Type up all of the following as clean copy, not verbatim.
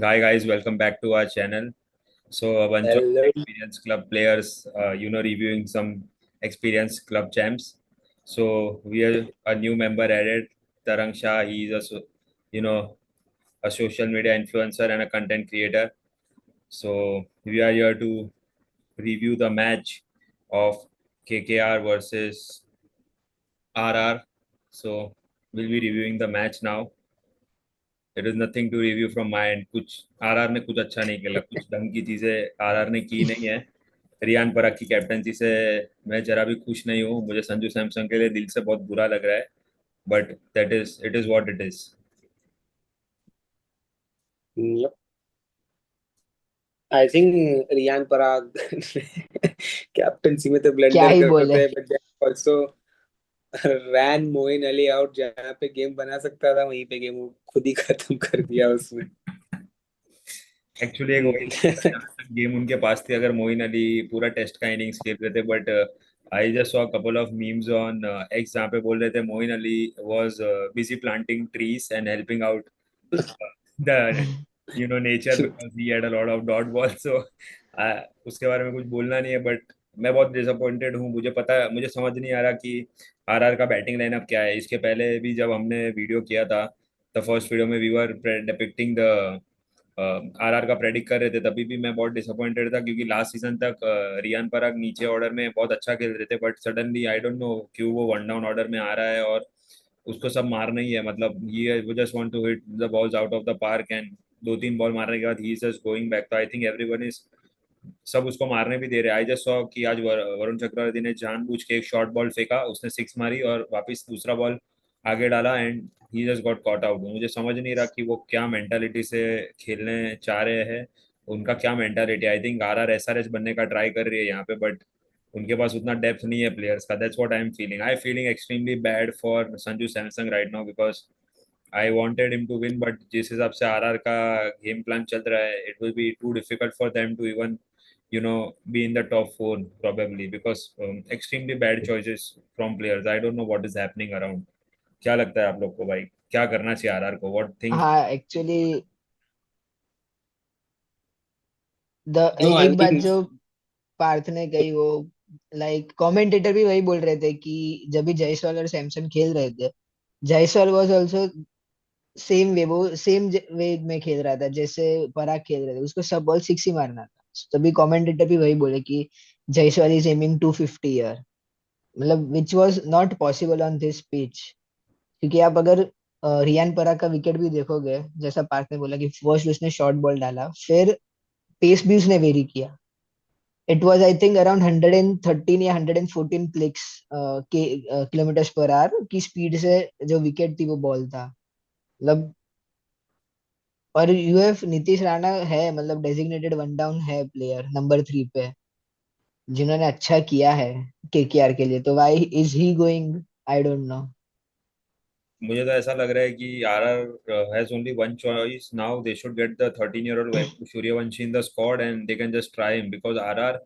Hi guys, welcome back to our channel. So a bunch of Hello. experienced club players, reviewing some experienced club champs. So we are a new member added, Tarang Shah. He's you know, a social media influencer and a content creator. So we are here to review the match of KKR versus RR. So we'll be reviewing the match now. It is nothing to review from my end कुछ RR ने कुछ अच्छा नहीं खेला, कुछ ढंग की चीजें आरआर ने की नहीं है। रियान पराग की कैप्टनसी से मैं जरा भी खुश नहीं हूँ। मुझे संजू सैमसंग के लिए दिल से बहुत बुरा लग रहा है, but that is it is what it is. Yep. I think Riyan Parag captaincy में तो क्या ब्लंडर ही बोले। करते हैं, but also ran Moeen Ali out. जहाँ पे गेम बना सकता था वहीं पे गेम वो खुद ही खत्म कर दिया उसने। एक्चुअली एक वही गेम उनके पास थी अगर मोइन अली पूरा टेस्ट का इनिंग्स खेल रहे थे, but I just saw couple of memes on X जहाँ पे बोल रहे थे Moeen Ali was busy planting trees and helping out the nature because he had a lot of dot balls. So उसके बारे में कुछ बोलना नहीं है, बट मैं बहुत डिसअपॉइंटेड हूँ। मुझे समझ नहीं आ रहा कि आरआर का बैटिंग लाइनअप क्या है। इसके पहले भी जब हमने वीडियो किया था, द फर्स्ट वीडियो में we were depicting the RR का प्रेडिक्ट कर रहे थे, तभी भी मैं बहुत डिसअपॉइंटेड था क्योंकि लास्ट सीजन तक रियान पराग नीचे ऑर्डर में बहुत अच्छा खेल रहे थे, but suddenly I don't know क्यों वो वन डाउन ऑर्डर में आ रहा है और उसको सब मारना ही है। मतलब ये वो just want to hit the balls out of the park and दो तीन बॉल मारने के बाद ही इज जस्ट गोइंग बैक। तो आई थिंक एवरीवन इज सब उसको मारने भी दे रहे हैं। आई जस्ट सॉ कि आज वरुण चक्रवर्ती ने जानबूझ के एक शॉर्ट बॉल फेंका, उसने सिक्स मारी और वापस दूसरा बॉल आगे डाला and he just got caught out. मुझे समझ नहीं रहा कि वो क्या मेंटालिटी से खेलने चाह रहे हैं, उनका क्या mentality. I think RR SRH बनने का ट्राई कर रही है यहाँ पे, बट उनके पास उतना डेप्थ नहीं है प्लेयर्स का। That's what I feeling extremely bad for Sanju Samson right now because I wanted him to win, but जिस हिसाब से आरआर का गेम प्लान चल रहा है, it will be too difficult for them to even be in the top four probably because extremely bad choices from players. I don't know what is happening around. क्या लगता है आप लोग को भाई, क्या करना चाहिए आरआर को? What things? हाँ एक्चुअली द नो आई एक बात थिंक जो पार्थ ने कही वो लाइक कमेंटेटर भी वही बोल रहे थे कि जब भी जायसवाल और सैमसन खेल रहे थे, Jaiswal was also same way, वो सेम वे में खेल रहा था जैसे पराग खेल रहे थे, उसको सब बॉल सिक्स ही मारना था। तभी कमेंटेटर भी वही बोले कि जायसवाल इज एमिंग 250 ईयर, मतलब which was not possible on this pitch. क्योंकि आप अगर रियान पराग का विकेट भी देखोगे, जैसा पार्थ ने बोला कि फर्स्ट उसने शॉर्ट बॉल डाला, फिर पेस भी उसने वेरी किया। It was I think around 113 या 114 क्लिक्स के किलोमीटर पर आवर की स्पीड से जो विकेट थी वो बॉल था, मतलब। और यूएफ नीतीश राणा है, मतलब डेजिग्नेटेड वन डाउन है प्लेयर नंबर 3 पे, जिन्होंने अच्छा किया है केकेआर के लिए, तो why is he going, I don't know. मुझे तो ऐसा लग रहा है कि RR has only one choice now. They should get the 13-year-old Vaibhav Suryavanshi in the squad and they can just try him because RR,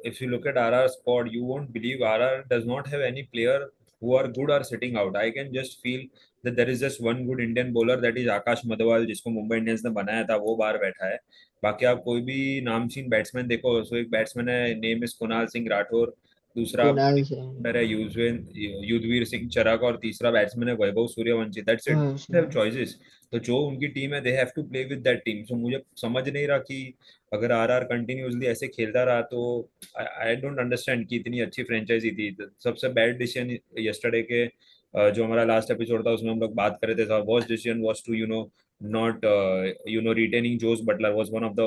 if you look at RR squad, you won't believe RR does not have any player who are good or sitting out. I can just feel that there is just one good Indian bowler, that is आकाश मधवाल, जिसको Mumbai Indians ने बनाया था, वो बाहर बैठा है। बाकी आप कोई भी नामचीन बैट्समैन देखो, सो एक बैट्समैन है, नेम इज कुणाल सिंह राठौर, दूसरा कुणाल से। बॉलर है युजवेंद्र सिंह चराग और तीसरा बैट्समैन है वैभव सूर्यवंशी। दैट्स इट, हाँ, हैव चॉइसेस। तो जो उनकी टीम है, they have to play with that team. So मुझे समझ नहीं रहा कि अगर आरआर कंटिन्यूअसली ऐसे खेलता रहा तो आई डोंट अंडरस्टैंड कि इतनी अच्छी फ्रेंचाइजी थी। सबसे बैड डिसीजन यस्टरडे के जो हमारा लास्ट एपिसोड था उसमें हम लोग बात कर रहे थे, worst decision was to not retaining Josh Butler was one of the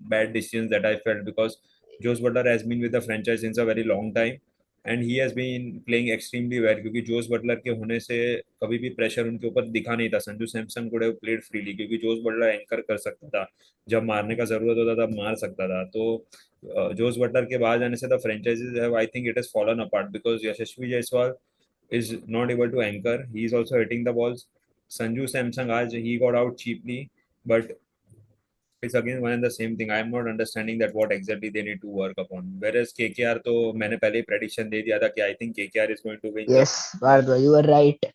bad decisions that I felt because Josh Butler has been with the franchise since a very long time and he has been playing extremely well क्योंकि Jos Buttler के होने से कभी भी pressure उनके ऊपर दिखा नहीं था। Sanju Samson could have played freely क्योंकि जोस बटलर एंकर कर सकता था, जब मारने का जरूरत होता था तब मार सकता था। तो जोस बटलर के बाद जाने से the franchises have, I think, it has fallen apart because Yashasvi Jaiswal is not able to anchor. He is also hitting the balls. Sanju Samsung, आज he got out cheaply, but it's again one and the same thing. I am not understanding that what exactly they need to work upon. Whereas KKR तो मैंने पहले ही prediction दे दिया था कि I think KKR is going to win the yes Parth, you are right.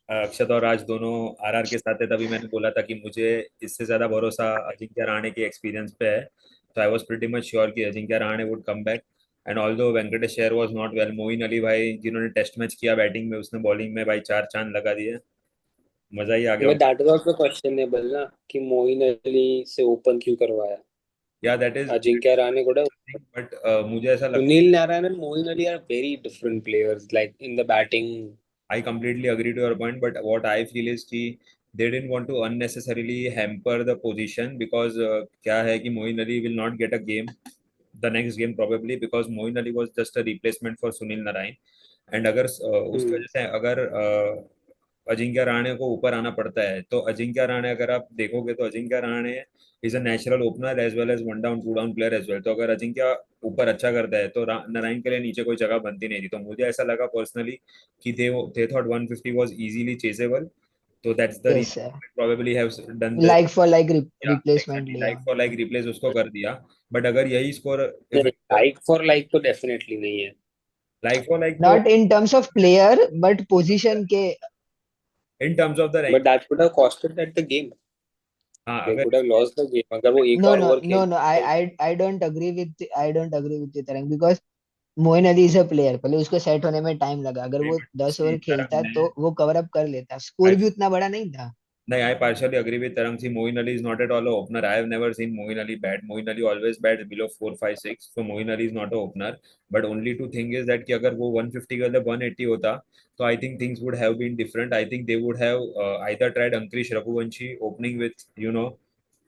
Akshat और राज दोनों RR के साथ है, तभी मैंने बोला था कि मुझे इससे ज्यादा भरोसा अजिंक्य रहाणे के एक्सपीरियंस पे है। तो I was pretty much sure कि Ajinkya Rahane would come back. And although Venkatesh Iyer was not well, Moeen Ali भाई जिन्होंने टेस्ट मैच किया बैटिंग में, उसने बॉलिंग में भाई चार चांद लगा दिए, मजा ही आ गया। मैं दैट वाज ऑल्सो क्वेश्चनेबल ना कि मोइन अली से ओपन क्यों करवाया, या दैट इज, अजिंक्य रहाणे को। बट मुझे ऐसा लगता Sunil Narayan and Moeen Ali are very different players, like in the batting. I completely agree to your point, but what I feel is कि they didn't want to unnecessarily hamper the position because क्या है कि Moeen Ali will not get a game the next game probably because Moeen Ali was just a replacement for Sunil Narine. And अगर उसकी Hmm. वजह से अगर अजिंक्य रहाणे को ऊपर आना पड़ता है, तो अजिंक्य रहाणे अगर आप देखोगे तो Ajinkya Rahane is a natural opener as well as one down two down player as well. तो अगर अजिंक्य ऊपर अच्छा करता है तो नारायण के लिए नीचे कोई जगह बनती नहीं थी। तो मुझे ऐसा लगा पर्सनली कि they thought 150 was easily chaseable, तो that's the yes reason probably have done the, like for like yeah replacement exactly, लिया। like for like replace उसको कर दिया। बट अगर यही स्कोर if नहीं, it was like for like तो definitely नहीं है, like for like तो not in terms of player but position के। in terms of the but rank, that would have costed that the game, हाँ they अगर would have lost the game अगर वो एक नो और नो ओवर नो खेल। No I don't agree with Tarang because Moeen Ali is a player, पहले उसको set होने में टाइम लगा। अगर वो 10 ओवर खेलता तो वो कवर अप कर लेता, स्कोर I भी उतना बड़ा नहीं था। No, I partially agree with Tarang. See, Moeen Ali is not at all a opener. I have never seen Moeen Ali bat. Moeen Ali always bats below 4, 5, 6. So Moeen Ali is not a opener. But only two thing is that कि अगर वो 150 के बदले 180 होता, तो I think things would have been different. I think they would have either tried Ankrish Raghuvanshi opening with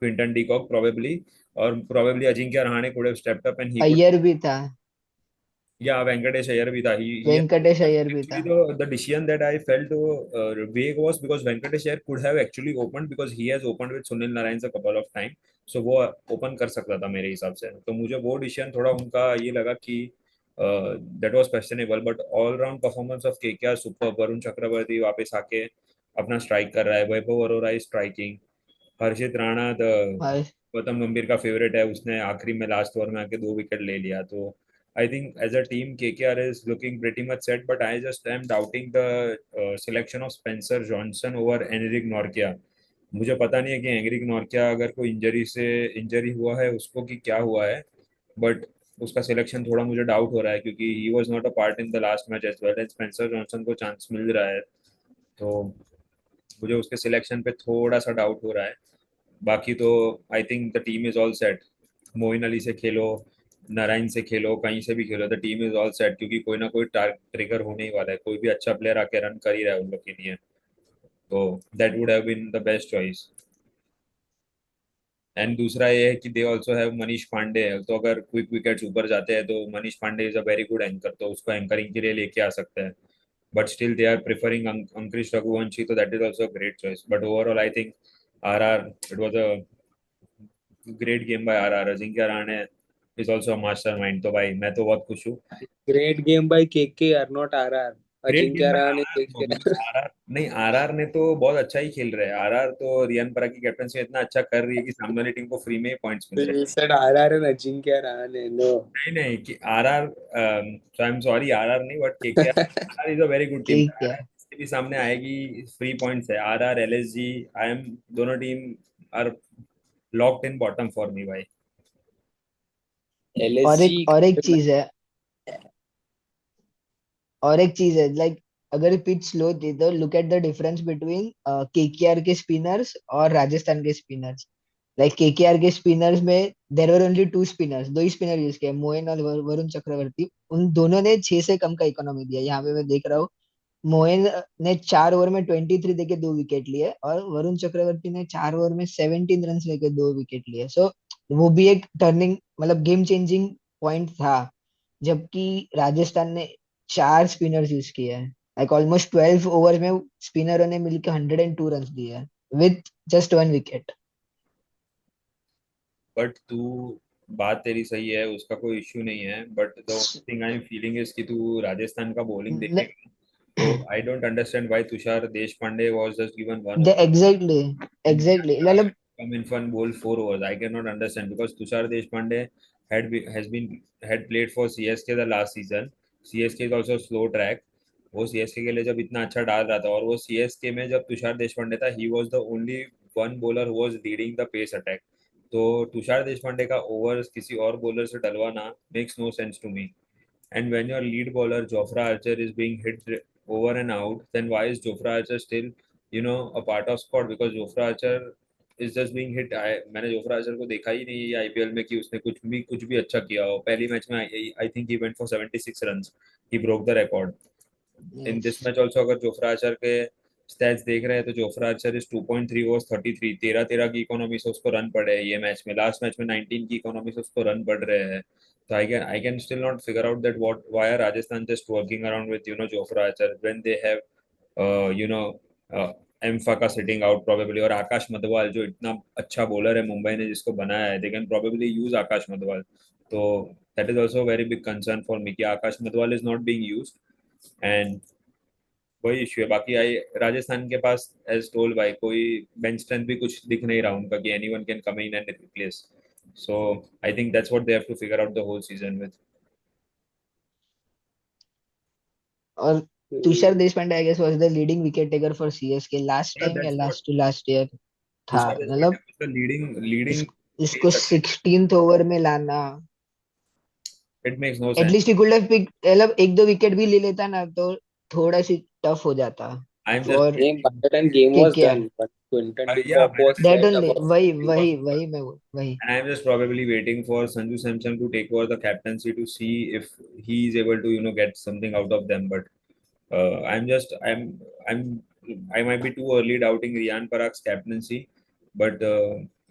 Quinton de Kock probably, or probably Ajinkya Rahane could have stepped up and he could. Iyer भी था, Yeah, Venkatesh Iyer भी था. He Venkatesh Iyer भी actually था। the decision that I felt vague was because Venkatesh Iyer could have actually opened because he has opened with Sunil Narine a couple of time. So वो open कर सकता था मेरे हिसाब से। तो मुझे वो डिसीजन थोड़ा उनका ये लगा कि that was questionable. But all round performance of KKR super. Varun Chakravarthy वापस आके अपना स्ट्राइक कर रहा है, Vaibhav Arora is striking, Harshit Rana the और गौतम गंभीर का फेवरेट है, उसने आखिरी में लास्ट ओवर में आके 2 विकेट ले लिया। तो I think as a team KKR is looking pretty much set, but I just am doubting the selection of Spencer Johnson over Anrich Nortje. मुझे पता नहीं है कि एनरिक नॉर्किया अगर कोई इंजरी हुआ है उसको कि क्या हुआ है, बट उसका सिलेक्शन थोड़ा मुझे डाउट हो रहा है क्योंकि he was not a part in the last match as well as Spencer Johnson को चांस मिल रहा है। तो मुझे उसके सिलेक्शन पे थोड़ा सा डाउट हो रहा है। बाकी तो I think the team is all set. Moeen Ali से खेलो, नारायण से खेलो, कहीं से भी खेलो, the team is all set क्योंकि कोई ना कोई ट्रिगर होने ही वाला है, कोई भी अच्छा प्लेयर आके रन कर ही रहा है उन लोग के लिए। तो that would have been the best choice. And दूसरा ये है कि they also have Manish Pandey है, तो अगर क्विक विकेट्स ऊपर जाते हैं तो Manish Pandey is a very good anchor, तो उसको एंकरिंग के लिए लेके आ सकते हैं। But still they are preferring Ankush Raghuvanshi, तो that is also great choice. But overall I think are it was a great game bye are Ajinkya Rahane is also a mastermind. तो भाई मैं तो बहुत खुश हूँ। Great game by KKR not RR, great game Ajinkya by Rahane RR तो KK. मतलब RR नहीं, आरआर ने तो बहुत अच्छा ही खेल रहे हैं। आरआर तो रियान पराग की कैप्टनसी इतना अच्छा कर रही है कि सामने वाली टीम को फ्री में ही पॉइंट्स मिल रहे हैं। You said RR and Ajinkya Rahane. No. नहीं नहीं कि RR, so I am sorry, RR नहीं but KKR. RR is a very good team. ठीक है। आरआर किसके भी सामने आएगी, फ्री पॉइंट्स है। आरआर एलएसजी, आई एम, दोनों team are locked in bottom for me भाई। और एक LSG. और एक चीज है, लाइक अगर पिच स्लो थी तो look at the difference between KKR के स्पिनर्स और राजस्थान के स्पिनर्स। लाइक केकेआर के स्पिनर्स में देर वर ओनली टू स्पिनर्स, दो ही स्पिनर यूज किए, मोइन और वरुण चक्रवर्ती। उन दोनों ने 6 से कम का इकोनॉमी दिया। यहाँ पे मैं देख रहा हूँ, मोइन ने 4 ओवर में 23 देके 2 विकेट लिए और वरुण चक्रवर्ती ने 4 ओवर में 17 रन लेके 2 विकेट लिए। सो वो भी एक टर्निंग मतलब गेम चेंजिंग पॉइंट था। जबकि राजस्थान ने 4 स्पिनर्स यूज किए हैं, लाइक ऑलमोस्ट 12 ओवर में स्पिनरों ने मिलकर 102 रन दिए हैं विथ जस्ट 1 विकेट। बट तू, बात तेरी सही है, उसका कोई इश्यू नहीं है, but the only thing I am feeling is कि तू राजस्थान का बॉलिंग देखेगा तो I don't understand why Tushar Deshpande was just given 1 over exactly and exactly मतलब come in for bowl 4 overs. I cannot understand because Tushar Deshpande has been had played for CSK the last season. CSK is also slow track. वो CSK के लिए जब इतना अच्छा डाल रहा था, और वो सीएसके में जब तुषार देशपांडे था, he was the only one bowler who was leading the pace attack. तो तुषार देशपांडे का ओवर्स किसी और बॉलर से डलवाना makes no sense to me. And when your lead bowler Jofra Archer is being hit over and out, then why is Jofra Archer still, a part of squad? Because Jofra Archer is just being hit. मैंने Jofra Archer को देखा ही नहीं है IPL में कि उसने कुछ भी अच्छा किया हो। पहली मैच में I think he went for 76 runs, he broke the record in this Yes. Match also. अगर जोफ्रा आर्चर के स्टैट्स देख रहे हैं तो जोफ्रा आर्चर इज 2.3 ओवर्स 33, 13 की इकोनॉमी से उसको रन पड़े हैं ये मैच में। लास्ट मैच में 19 की इकोनॉमी से उसको रन पड़ रहे हैं। So I can still not figure out that why are Rajasthan just working around with Jofra Archer when they have uh, you know M Faka sitting out probably, और आकाश मधवाल जो इतना अच्छा बॉलर है मुंबई ने जिसको बनाया है, they can probably use आकाश मधवाल। तो that is also a very big concern for me कि Akash Madhwal is not being used, and वही इश्यू है। बाकी आई राजस्थान के पास एज टोल भाई कोई बेंच स्ट्रेंथ भी कुछ दिख नहीं रहा उनका कि anyone can come in and replace. So I think that's what they have to figure out the whole season with. और Tushar Deshpande I guess was the leading wicket taker for CSK last Yeah, time या that's what last to last year था, तुषार देशपांडे मतलब was the leading इस, इसको pace attack. 16th over में लाना, It makes no sense. At least he could have pick, मतलब एक दो विकेट भी ले लेता ना तो थोड़ा सी टफ हो जाता I'm just for Game by the time game was KKR. done, but Quinton de yeah, Kock by the was time that set only, above वही everyone. वही वही मैं वही and I'm just probably waiting for Sanju Samson to take over the captaincy to see if he is able to get something out of them. But I'm just I'm I might be too early doubting Riyan Parag's captaincy, but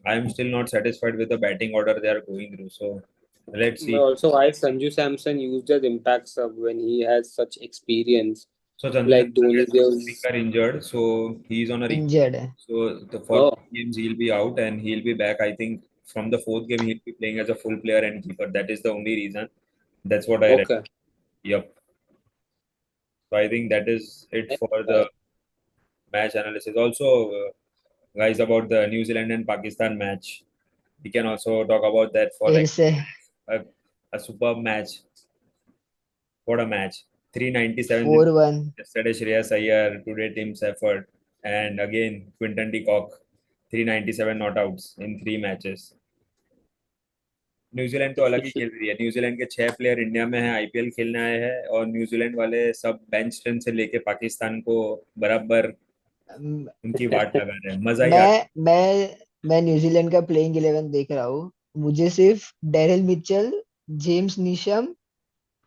I'm still not satisfied with the batting order they are going through. So let's But see. also, why Sanju Samson used his impact sub when he has such experience? So Sanju Like Samson Dhoni gets his gives. finger injured, so he's on a recovery. Injured है। So for Oh, 3 games he'll be out and he'll be back. I think from the fourth game he'll be playing as a full player and keeper. That is the only reason. That's what I read. okay. Yep. So I think that is it for the match analysis. Also, guys, about the New Zealand and Pakistan match, we can also talk about that for फिर like से a, a superb match. What a match! 397 in 4-1। yesterday, Shreyas Iyer, today Tim's effort, and again Quinton de Kock, 397 not outs in 3 matches. New Zealand तो अलग ही खेल रही है। New Zealand के 6 player India में हैं, आईपीएल खेलने आए हैं, और न्यूजीलैंड वाले सब बेंच स्ट्रेंथ से लेके पाकिस्तान को बराबर उनकी वाट लगा रहे हैं। मजा ही आ मैं न्यूजीलैंड का प्लेइंग 11 देख रहा हूँ, मुझे सिर्फ डेरिल मिचेल, जेम्स नीशम,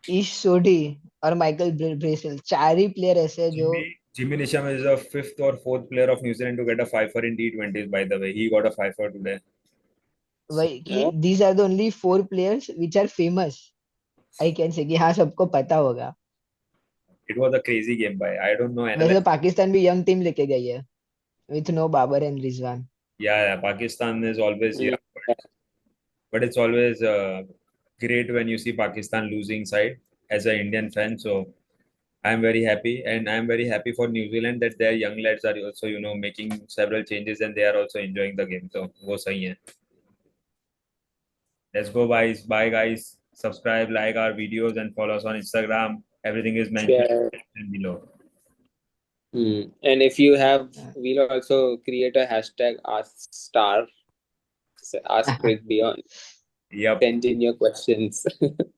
ईश सोडी और माइकल ब्रेसल, चार ही प्लेयर ऐसे हैं जो Jimmy Nisham is the fifth or fourth player of New Zealand to get a fifer in T20s, by the way. He got a fifer today. वही कि Oh, these are the only 4 players which are famous, I can say कि हाँ सबको पता होगा। It was a crazy game by I don't know वैसे तो analyze. Pakistan भी यंग टीम लेके गई है with no Babar and Rizwan. Yeah, Pakistan is always mm, young, but it's always great when you see Pakistan losing side as an Indian fan. So I'm very happy, and I'm very happy for New Zealand that their young lads are also making several changes and they are also enjoying the game. So वो सही है. Let's go, guys. Bye, guys. Subscribe, like our videos, and follow us on Instagram. Everything is mentioned share. below. And if you have, we'll also create a hashtag Ask Crick Beyond. Yep. Send in your questions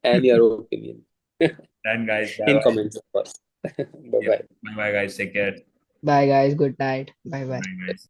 and your opinion Done, guys. Bye in bye. comments, of course. Bye bye. Bye bye, guys. Take care. Bye guys, good night, bye bye. Bye, guys.